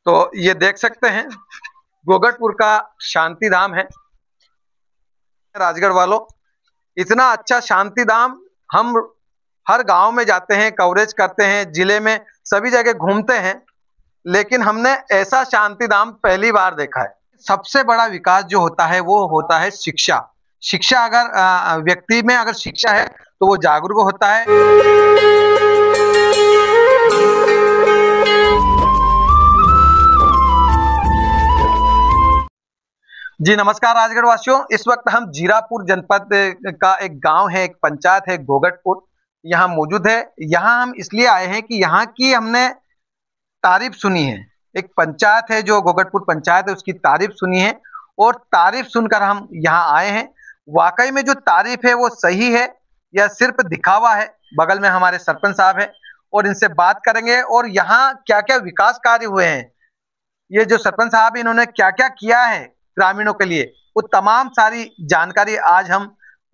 तो ये देख सकते हैं गोगटपुर का शांति धाम है। राजगढ़ वालों, इतना अच्छा शांति धाम हम हर गांव में जाते हैं, कवरेज करते हैं, जिले में सभी जगह घूमते हैं, लेकिन हमने ऐसा शांति धाम पहली बार देखा है। सबसे बड़ा विकास जो होता है वो होता है शिक्षा। शिक्षा अगर व्यक्ति में अगर शिक्षा है तो वो जागरूक होता है। जी नमस्कार राजगढ़ वासियों, इस वक्त हम जीरापुर जनपद का एक गांव है, एक पंचायत है गोगटपुर, यहाँ मौजूद है। यहाँ हम इसलिए आए हैं कि यहाँ की हमने तारीफ सुनी है। एक पंचायत है जो गोगटपुर पंचायत है, उसकी तारीफ सुनी है और तारीफ सुनकर हम यहाँ आए हैं। वाकई में जो तारीफ है वो सही है या सिर्फ दिखावा है? बगल में हमारे सरपंच साहब है और इनसे बात करेंगे और यहाँ क्या क्या विकास कार्य हुए हैं, ये जो सरपंच साहब इन्होंने क्या क्या किया है ग्रामीणों के लिए, वो तमाम सारी जानकारी आज हम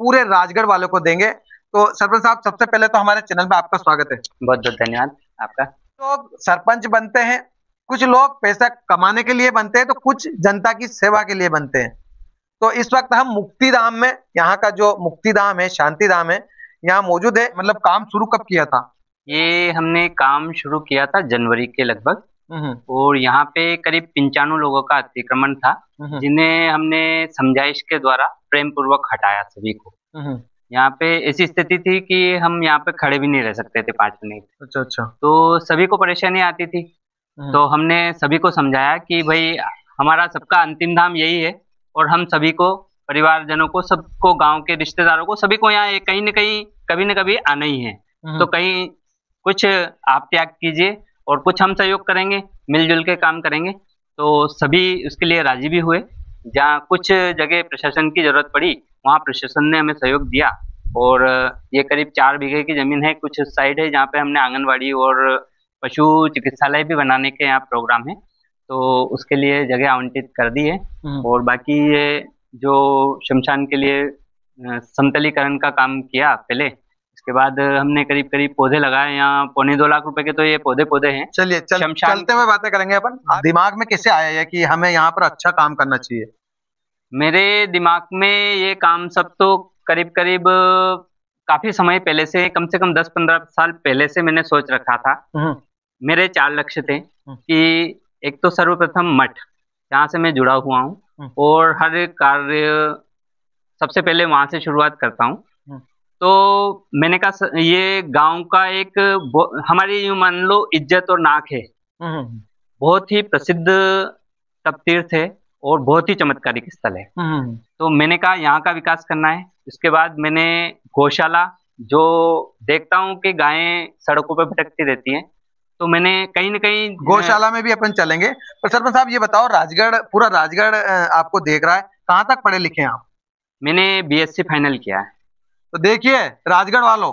पूरे राजगढ़ वालों को देंगे। तो सरपंच साहब, सबसे पहले तो हमारे चैनल में आपका स्वागत है। बहुत बहुत धन्यवाद आपका। लोग सरपंच बनते हैं, कुछ लोग पैसा कमाने के लिए बनते हैं, तो कुछ जनता की सेवा के लिए बनते हैं। तो इस वक्त हम मुक्तिधाम में, यहाँ का जो मुक्तिधाम है, शांति धाम है, यहाँ मौजूद है। मतलब काम शुरू कब किया था? ये हमने काम शुरू किया था जनवरी के लगभग, और यहाँ पे करीब 95 लोगों का अतिक्रमण था, जिन्हें हमने समझाइश के द्वारा प्रेम पूर्वक हटाया सभी को। यहाँ पे ऐसी स्थिति थी कि हम यहाँ पे खड़े भी नहीं रह सकते थे 5 मिनट। अच्छा अच्छा। तो सभी को परेशानी आती थी, तो हमने सभी को समझाया कि भाई हमारा सबका अंतिम धाम यही है, और हम सभी को, परिवारजनों को, सबको, गांव के रिश्तेदारों को, सभी को यहाँ कहीं न कहीं कभी न कभी आना ही है। तो कहीं कुछ आप त्याग कीजिए और कुछ हम सहयोग करेंगे, मिलजुल के काम करेंगे। तो सभी उसके लिए राजी भी हुए। जहाँ कुछ जगह प्रशासन की जरूरत पड़ी, वहाँ प्रशासन ने हमें सहयोग दिया, और ये करीब 4 बीघे की जमीन है। कुछ साइड है जहाँ पे हमने आंगनवाड़ी और पशु चिकित्सालय भी बनाने के यहाँ प्रोग्राम है, तो उसके लिए जगह आवंटित कर दी है। और बाकी ये जो शमशान के लिए समतलीकरण का काम किया पहले, इसके बाद हमने करीब करीब पौधे लगाए यहाँ 2.25 लाख रुपए के। तो ये पौधे हैं। चलिए चलते हुए बातें करेंगे अपन। दिमाग में कैसे आया है कि हमें यहाँ पर अच्छा काम करना चाहिए? मेरे दिमाग में ये काम सब तो करीब करीब काफी समय पहले से, कम से कम 10-15 साल पहले से मैंने सोच रखा था। मेरे 4 लक्ष्य थे कि एक तो सर्वप्रथम मठ, जहाँ से मैं जुड़ा हुआ हूँ, और हर कार्य सबसे पहले वहां से शुरुआत करता हूँ। तो मैंने कहा ये गांव का एक, हमारी यूं मान लो इज्जत और नाक है, बहुत ही प्रसिद्ध तप तीर्थ है और बहुत ही चमत्कारिक स्थल है। तो मैंने कहा यहाँ का विकास करना है। इसके बाद मैंने गौशाला, जो देखता हूँ कि गायें सड़कों पर भटकती रहती हैं, तो मैंने कहीं न कहीं गौशाला में भी अपन चलेंगे। पर सरपंच साहब ये बताओ, राजगढ़, पूरा राजगढ़ आपको देख रहा है, कहाँ तक पढ़े लिखे हैं आप? मैंने BSc फाइनल किया है। तो देखिए राजगढ़ वालों,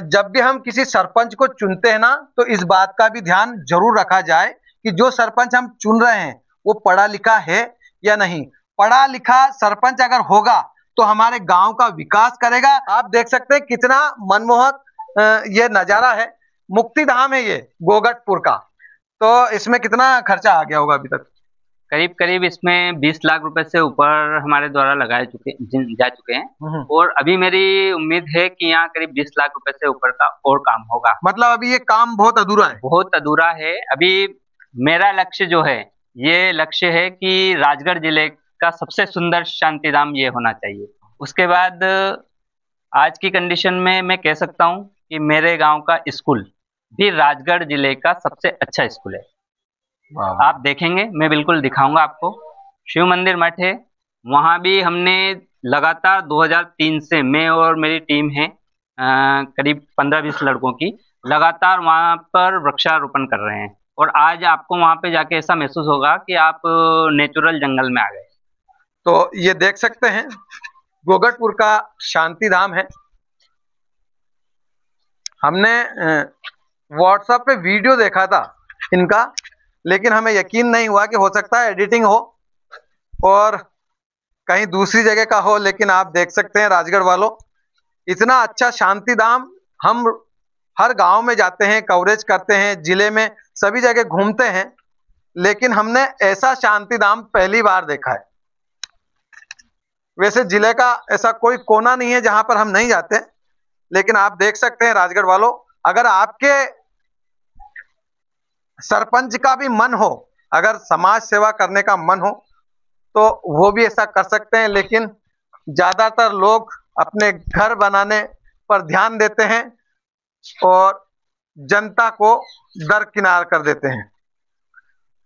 जब भी हम किसी सरपंच को चुनते हैं ना, तो इस बात का भी ध्यान जरूर रखा जाए कि जो सरपंच हम चुन रहे हैं वो पढ़ा लिखा है या नहीं। पढ़ा लिखा सरपंच अगर होगा तो हमारे गांव का विकास करेगा। आप देख सकते हैं कितना मनमोहक ये नजारा है। मुक्तिधाम है ये गोगटपुर का। तो इसमें कितना खर्चा आ गया होगा अभी तक? करीब करीब इसमें 20 लाख रुपए से ऊपर हमारे द्वारा जा चुके हैं, और अभी मेरी उम्मीद है कि यहाँ करीब 20 लाख रुपए से ऊपर का और काम होगा। मतलब अभी ये काम बहुत अधूरा है? बहुत अधूरा है। अभी मेरा लक्ष्य जो है, ये लक्ष्य है कि राजगढ़ जिले का सबसे सुंदर शांतिधाम ये होना चाहिए। उसके बाद आज की कंडीशन में मैं कह सकता हूँ कि मेरे गाँव का स्कूल भी राजगढ़ जिले का सबसे अच्छा स्कूल है। आप देखेंगे, मैं बिल्कुल दिखाऊंगा आपको। शिव मंदिर मठ है, वहां भी हमने लगातार 2003 से, मैं और मेरी टीम है करीब 15-20 लड़कों की, लगातार वहां पर वृक्षारोपण कर रहे हैं। और आज आपको वहां पे जाके ऐसा महसूस होगा कि आप नेचुरल जंगल में आ गए। तो ये देख सकते हैं गोगटपुर का शांति धाम है। हमने व्हाट्सएप पे वीडियो देखा था इनका, लेकिन हमें यकीन नहीं हुआ कि हो सकता है एडिटिंग हो और कहीं दूसरी जगह का हो। लेकिन आप देख सकते हैं राजगढ़ वालों, इतना अच्छा शांति धाम हम हर गांव में जाते हैं, कवरेज करते हैं, जिले में सभी जगह घूमते हैं, लेकिन हमने ऐसा शांति धाम पहली बार देखा है। वैसे जिले का ऐसा कोई कोना नहीं है जहां पर हम नहीं जाते, लेकिन आप देख सकते हैं राजगढ़ वालों, अगर आपके सरपंच का भी मन हो, अगर समाज सेवा करने का मन हो, तो वो भी ऐसा कर सकते हैं। लेकिन ज्यादातर लोग अपने घर बनाने पर ध्यान देते हैं और जनता को दरकिनार कर देते हैं।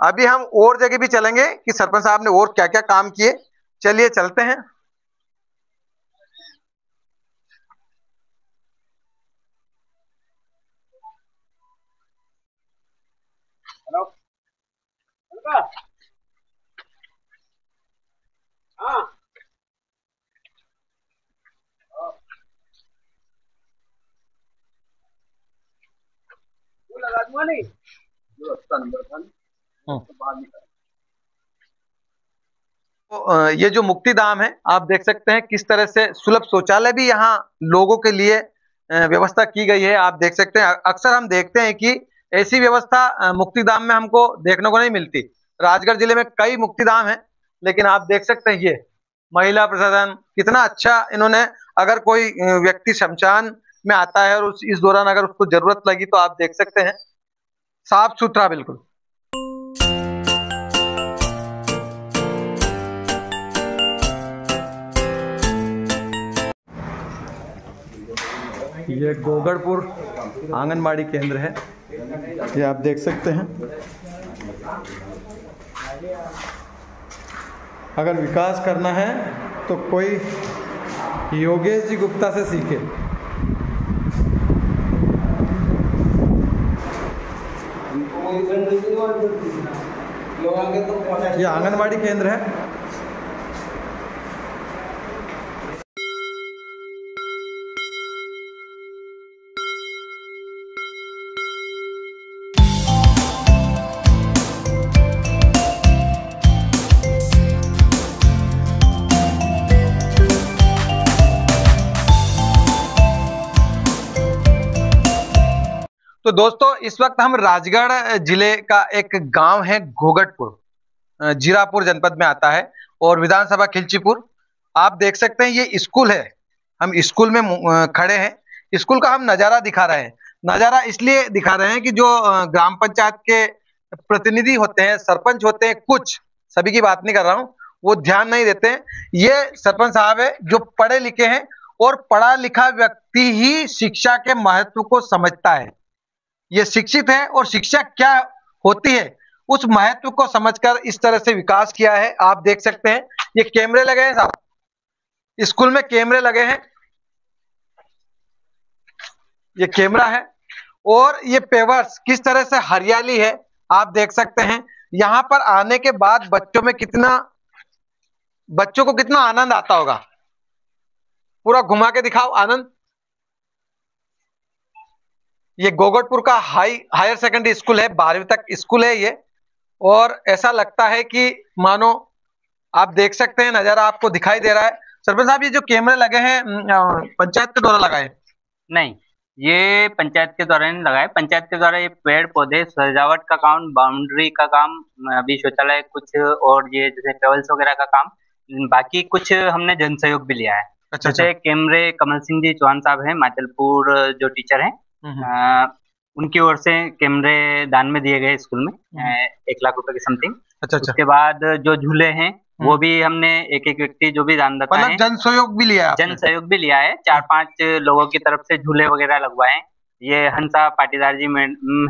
अभी हम और जगह भी चलेंगे कि सरपंच साहब ने और क्या क्या काम किए। चलिए चलते हैं। तो ये जो मुक्तिधाम है, आप देख सकते हैं किस तरह से सुलभ शौचालय भी यहाँ लोगों के लिए व्यवस्था की गई है। आप देख सकते हैं, अक्सर हम देखते हैं कि ऐसी व्यवस्था मुक्तिधाम में हमको देखने को नहीं मिलती। राजगढ़ जिले में कई मुक्तिधाम हैं, लेकिन आप देख सकते हैं ये महिला प्रशासन कितना अच्छा इन्होंने, अगर कोई व्यक्ति शमशान में आता है और इस दौरान अगर उसको जरूरत लगी तो आप देख सकते हैं साफ सुथरा बिल्कुल। ये गोगड़पुर आंगनबाड़ी केंद्र है, ये आप देख सकते हैं। अगर विकास करना है तो कोई योगेश जी गुप्ता से सीखे। ये आंगनबाड़ी केंद्र है। तो दोस्तों, इस वक्त हम राजगढ़ जिले का एक गांव है घोगटपुर, जीरापुर जनपद में आता है और विधानसभा खिलचीपुर। आप देख सकते हैं ये स्कूल है। हम स्कूल में खड़े हैं। स्कूल का हम नज़ारा दिखा रहे हैं। नज़ारा इसलिए दिखा रहे हैं कि जो ग्राम पंचायत के प्रतिनिधि होते हैं, सरपंच होते हैं, कुछ, सभी की बात नहीं कर रहा हूं, वो ध्यान नहीं देते हैं। ये सरपंच साहब है जो पढ़े लिखे हैं और पढ़ा लिखा व्यक्ति ही शिक्षा के महत्व को समझता है। ये शिक्षित है और शिक्षा क्या होती है उस महत्व को समझकर इस तरह से विकास किया है। आप देख सकते हैं ये कैमरे लगे हैं साहब, स्कूल में कैमरे लगे हैं। ये कैमरा है और ये पेवर्स, किस तरह से हरियाली है आप देख सकते हैं। यहां पर आने के बाद बच्चों को कितना आनंद आता होगा। पूरा घुमा के दिखाओ आनंद। ये गोगटपुर का हायर सेकेंडरी स्कूल है, 12वीं तक स्कूल है ये। और ऐसा लगता है कि मानो, आप देख सकते हैं नजारा आपको दिखाई दे रहा है। सरपंच साहब, ये जो कैमरे लगे हैं पंचायत के द्वारा लगाए? नहीं, ये पंचायत के द्वारा नहीं लगाए। पंचायत के द्वारा ये पेड़ पौधे, सजावट का काम, बाउंड्री का काम, अभी शौचालय कुछ, और ये जैसे टेबल्स वगैरह का काम, बाकी कुछ हमने जन सहयोग भी लिया है। अच्छा, जैसे कैमरे कमल सिंह जी चौहान साहब हैं, माचलपुर जो टीचर हैं, उनकी ओर से कैमरे दान में दिए गए स्कूल में, 1 लाख रुपए की समथिंग। अच्छा। उसके बाद जो झूले हैं वो भी हमने एक व्यक्ति जो भी दानदाता है, जन सहयोग भी लिया है। जन सहयोग भी लिया है। 4-5 लोगों की तरफ से झूले वगैरह लगवाए हैं। ये हंसा पाटीदार जी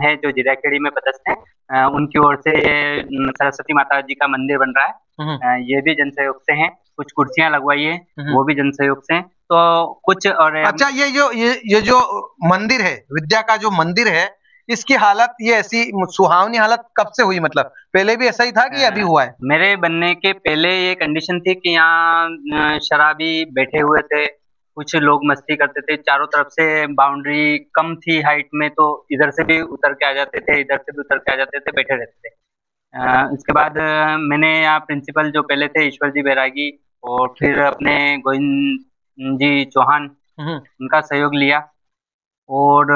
है जो जीराखेड़ी में पदस्थ है, उनकी ओर से ये सरस्वती माता जी का मंदिर बन रहा है, ये भी जन सहयोग से है। कुछ कुर्सियां लगवाई है, वो भी जन सहयोग से हैं। तो कुछ और अच्छा, ये जो मंदिर है, विद्या का जो मंदिर है, इसकी हालत ये ऐसी सुहावनी हालत कब से हुई? मतलब पहले भी ऐसा ही था कि अभी हुआ है? मेरे बनने के पहले ये कंडीशन थी कि यहाँ शराबी बैठे हुए थे, कुछ लोग मस्ती करते थे। चारों तरफ से बाउंड्री कम थी हाइट में, तो इधर से भी उतर के आ जाते थे, इधर से भी उतर के आ जाते थे, बैठे रहते थे। इसके बाद मैंने यहाँ प्रिंसिपल जो पहले थे ईश्वर जी बैरागी, और फिर अपने गोविंद जी चौहान, उनका सहयोग लिया और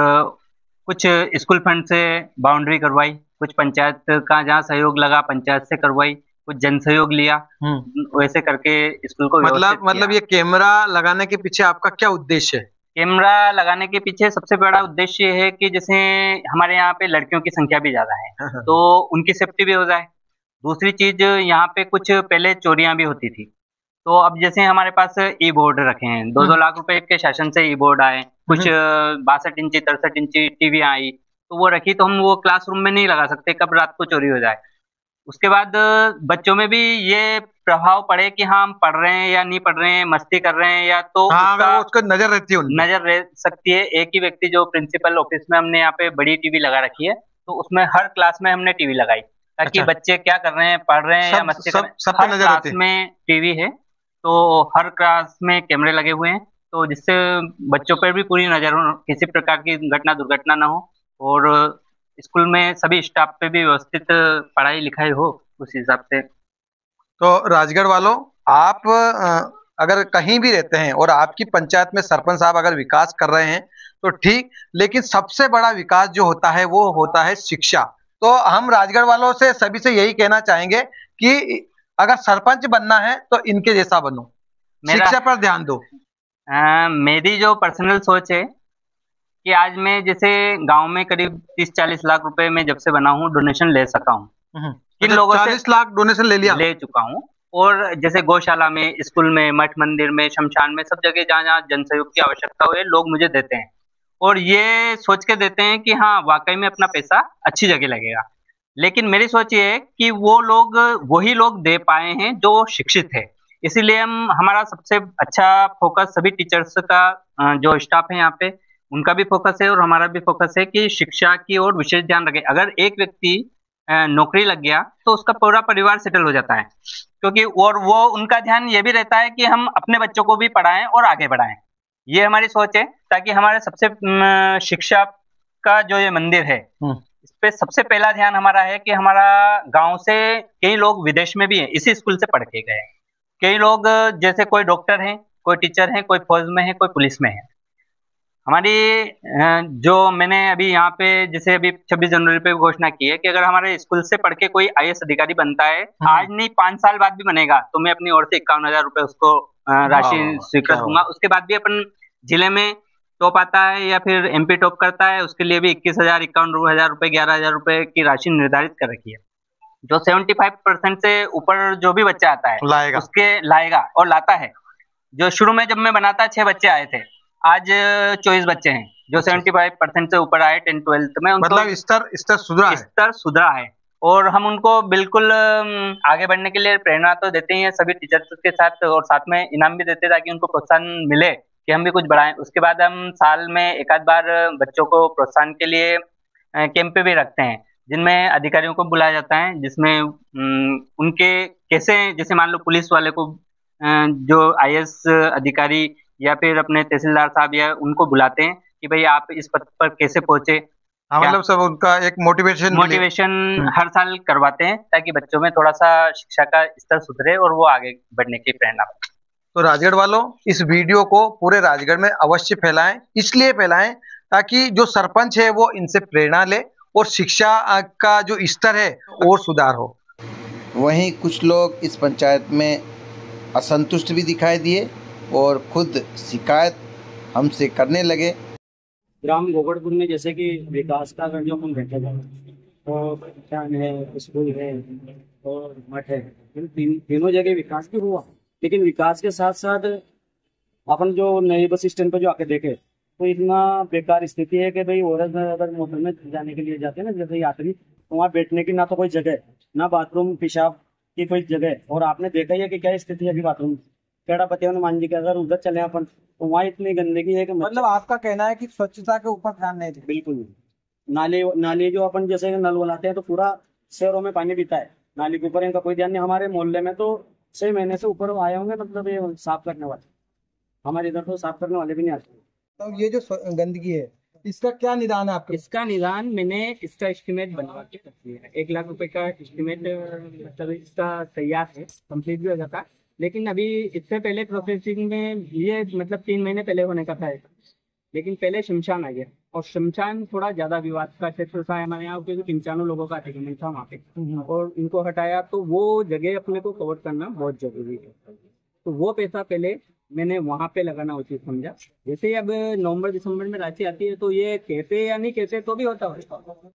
कुछ स्कूल फंड से बाउंड्री करवाई, कुछ पंचायत का जहाँ सहयोग लगा पंचायत से करवाई, कुछ जन सहयोग लिया, वैसे करके स्कूल को व्यवस्थित मतलब किया। ये कैमरा लगाने के पीछे आपका क्या उद्देश्य है? कैमरा लगाने के पीछे सबसे बड़ा उद्देश्य ये है कि जैसे हमारे यहाँ पे लड़कियों की संख्या भी ज्यादा है, तो उनकी सेफ्टी भी हो जाए। दूसरी चीज, यहाँ पे कुछ पहले चोरियां भी होती थी, तो अब जैसे हमारे पास ई बोर्ड रखे हैं, 2-2 लाख रुपए के शासन से ई बोर्ड आए, कुछ 62 इंची 63 इंची टीवी आई, तो वो रखी, तो हम वो क्लासरूम में नहीं लगा सकते, कब रात को चोरी हो जाए। उसके बाद बच्चों में भी ये प्रभाव पड़े कि हाँ हम पढ़ रहे हैं या नहीं पढ़ रहे हैं, मस्ती कर रहे हैं या, तो हाँ, अगर वो उसका नजर रहती है उन पे। नजर रह सकती है। एक ही व्यक्ति जो प्रिंसिपल ऑफिस में हमने यहाँ पे बड़ी टीवी लगा रखी है, तो उसमें हर क्लास में हमने टीवी लगाई, ताकि अच्छा। बच्चे क्या कर रहे हैं, पढ़ रहे हैं या मस्ती कर रहे हैं, सब पे हर नजर क्लास रहती है। में टीवी है, तो हर क्लास में कैमरे लगे हुए हैं, तो जिससे बच्चों पर भी पूरी नजर हो, किसी प्रकार की घटना दुर्घटना ना हो, और स्कूल में सभी स्टाफ पे भी व्यवस्थित पढ़ाई लिखाई हो उस हिसाब से। तो राजगढ़ वालों, आप अगर कहीं भी रहते हैं और आपकी पंचायत में सरपंच साहब अगर विकास कर रहे हैं तो ठीक, लेकिन सबसे बड़ा विकास जो होता है वो होता है शिक्षा। तो हम राजगढ़ वालों से सभी से यही कहना चाहेंगे कि अगर सरपंच बनना है तो इनके जैसा बनो, मेरा शिक्षा पर ध्यान दो। मेरी जो पर्सनल सोच है कि आज मैं जैसे गांव में करीब 30-40 लाख रुपए में जब से बना हूँ, डोनेशन ले सका हूँ, किन अच्छा, लोगों से 40 लाख डोनेशन ले लिया? ले चुका हूँ। और जैसे गौशाला में, स्कूल में, मठ मंदिर में, शमशान में, सब जगह जहाँ जहाँ जन सहयोग की आवश्यकता हो, लोग मुझे देते हैं, और ये सोच के देते हैं कि हाँ वाकई में अपना पैसा अच्छी जगह लगेगा। लेकिन मेरी सोच ये है कि वो लोग, वही लोग दे पाए हैं जो शिक्षित है। इसीलिए हमारा सबसे अच्छा फोकस सभी टीचर्स का, जो स्टाफ है यहाँ पे, उनका भी फोकस है और हमारा भी फोकस है कि शिक्षा की ओर विशेष ध्यान रखें। अगर एक व्यक्ति नौकरी लग गया तो उसका पूरा परिवार सेटल हो जाता है, क्योंकि और वो उनका ध्यान ये भी रहता है कि हम अपने बच्चों को भी पढ़ाएं और आगे बढ़ाएं। ये हमारी सोच है, ताकि हमारे सबसे शिक्षा का जो ये मंदिर है, इस पे सबसे पहला ध्यान हमारा है कि हमारा गांव से कई लोग विदेश में भी हैं, इसी स्कूल से पढ़ के गए। कई लोग जैसे कोई डॉक्टर हैं, कोई टीचर हैं, कोई फौज में है, कोई पुलिस में है। हमारी जो मैंने अभी यहाँ पे जैसे अभी 26 जनवरी पे घोषणा की है कि अगर हमारे स्कूल से पढ़ के कोई आईएएस अधिकारी बनता है, आज नहीं 5 साल बाद भी बनेगा, तो मैं अपनी ओर से 51,000 रुपए उसको राशि स्वीकृत दूंगा। उसके बाद भी अपन जिले में टॉप आता है या फिर एमपी टॉप करता है, उसके लिए भी 21,000, 51,000 रुपए, 11,000 रुपए की राशि निर्धारित कर रखी है। जो 75% से ऊपर जो भी बच्चा आता है लाएगा, उसके लाएगा और लाता है। जो शुरू में जब मैं बनाता 6 बच्चे आए थे, आज 24 बच्चे हैं जो 75% से ऊपर आए 10th-12th में। मतलब स्तर सुधरा है। स्तर सुधरा है, और हम उनको बिल्कुल आगे बढ़ने के लिए प्रेरणा तो देते ही हैं सभी टीचर्स के साथ, और साथ में इनाम भी देते हैं ताकि उनको प्रोत्साहन मिले कि हम भी कुछ बढ़ाएं। उसके बाद हम साल में एक आध बार बच्चों को प्रोत्साहन के लिए कैंप भी रखते हैं, जिनमें अधिकारियों को बुलाया जाता है, जिसमें उनके कैसे, जैसे मान लो पुलिस वाले को जो आईएएस अधिकारी या फिर अपने तहसीलदार साहब या उनको बुलाते हैं कि भाई आप इस पद पर कैसे पहुंचे। हाँ, मतलब सब उनका एक मोटिवेशन हर साल करवाते हैं, ताकि बच्चों में थोड़ा सा शिक्षा का स्तर सुधरे और वो आगे बढ़ने की प्रेरणा पाए। तो राजगढ़ वालों, इस वीडियो को पूरे राजगढ़ में अवश्य फैलाएं, इसलिए फैलाएं ताकि जो सरपंच है वो इनसे प्रेरणा ले और शिक्षा का जो स्तर है और सुधार हो। वहीं कुछ लोग इस पंचायत में असंतुष्ट भी दिखाई दिए और खुद शिकायत हमसे करने लगे। ग्राम गोगड़पुर में जैसे कि विकास का अगर जो हम देखा जाए तो पंचायत है, स्कूल है और मठ है, तीनों जगह विकास भी हुआ, लेकिन विकास के साथ साथ अपन जो नए बस स्टैंड पर जो आके देखे तो इतना बेकार स्थिति है कि भाई औरत अगर मोटर में जाने के लिए जाते हैं ना जैसे यात्री, तो वहाँ बैठने की ना तो कोई जगह, ना बाथरूम पेशाब की कोई जगह। और आपने देखा ही है कि क्या स्थिति है अभी बाथरूम केड़ा पति हनुमान जी के, अगर उधर चले अपन तो वहाँ इतनी गंदगी है कि मतलब आपका कहना है कि स्वच्छता के ऊपर ध्यान नहीं देते? बिल्कुल नहीं। नाली जो अपन जैसे नल बनाते हैं तो पूरा शहरों में पानी पीता है, नाली के ऊपर इनका कोई ध्यान नहीं। हमारे मोहल्ले में तो 6 महीने से ऊपर आए होंगे, मतलब ये साफ करने वाले, हमारे इधर तो साफ करने वाले भी नहीं आते। तो ये जो गंदगी है इसका क्या निदान है आपका? इसका निदान मैंने इसका एस्टिमेट बनवा के रख दिया है। 1 लाख रुपए का एस्टिमेट, मतलब इसका तैयार है, कंप्लीट भी हो जाता है, लेकिन अभी इससे पहले प्रोसेसिंग में ये मतलब 3 महीने पहले होने का था, लेकिन पहले शमशान आ गया और शमशान थोड़ा ज्यादा विवाद का क्षेत्र था हमारे यहाँ, क्योंकि 95 लोगों का अटेंडेंस था वहाँ पे, और इनको हटाया, तो वो जगह अपने को कवर करना बहुत जरूरी है। तो वो पैसा पहले मैंने वहां पे लगाना उचित समझा। जैसे ही अब नवंबर दिसंबर में राशि आती है तो ये कहते या नहीं कहते तो भी होता है।